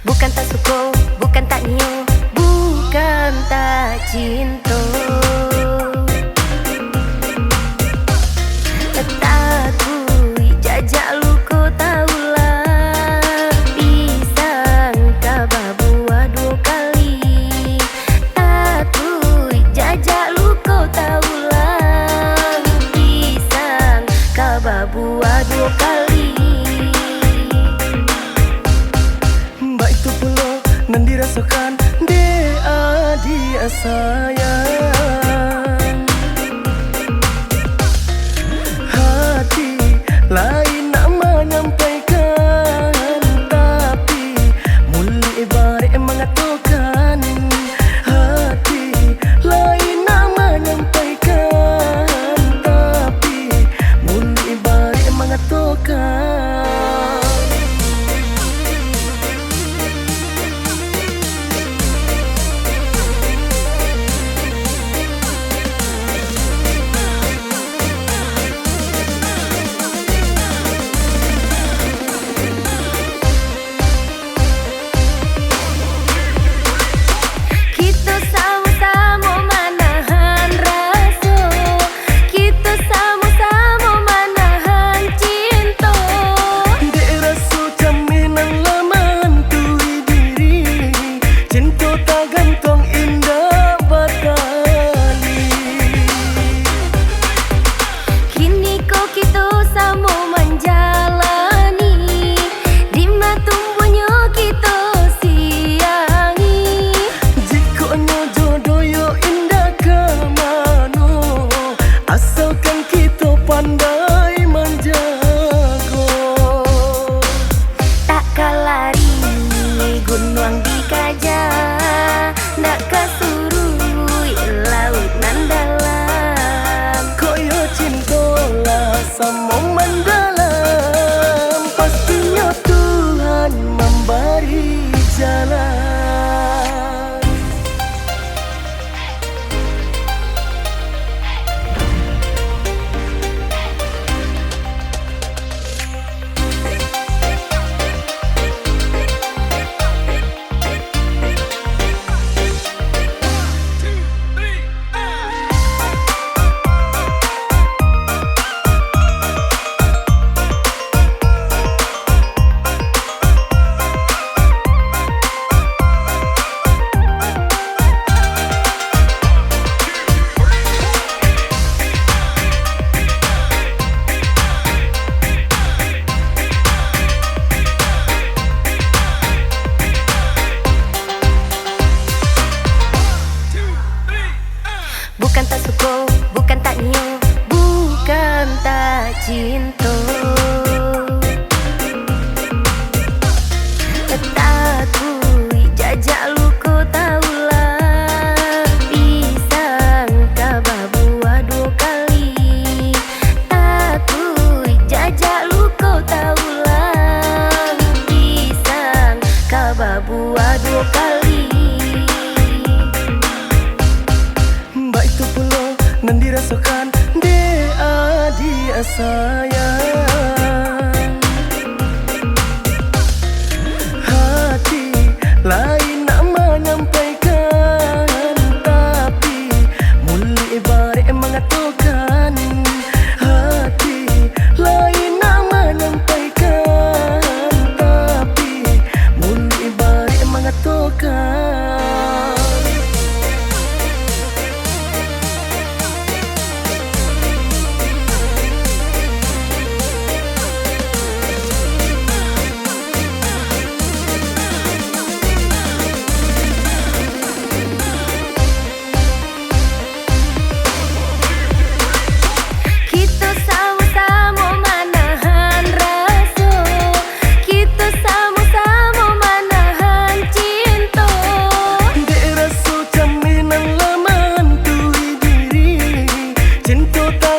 Bukan tak suka, bukan tak nyo, bukan tak cinta. Takui jajak luko taulah, pisang kabah buah dua kali. Takui jajak luko taulah, pisang kabah buah dua kali. Nan dirasakan dia sayang, hati lain nak menyampaikan, tapi mulut ibarat mengatakan. Hati lain nak menyampaikan, tapi mulut ibarat mengatakan. Sama mendalam, pastinya Tuhan memberi jalan. Bukan tak suka, bukan tak nyo, bukan tak cinta. Takui jajak luko taulah, pisang kabah buah dua kali. Takui jajak luko taulah, pisang kabah buah dua kali. Nan dirasakan dia sayang, hati lain nak menyampaikan, tapi mulut ibarat mengatakan. Hati lain nak menyampaikan, tapi mulut ibarat mengatakan. tak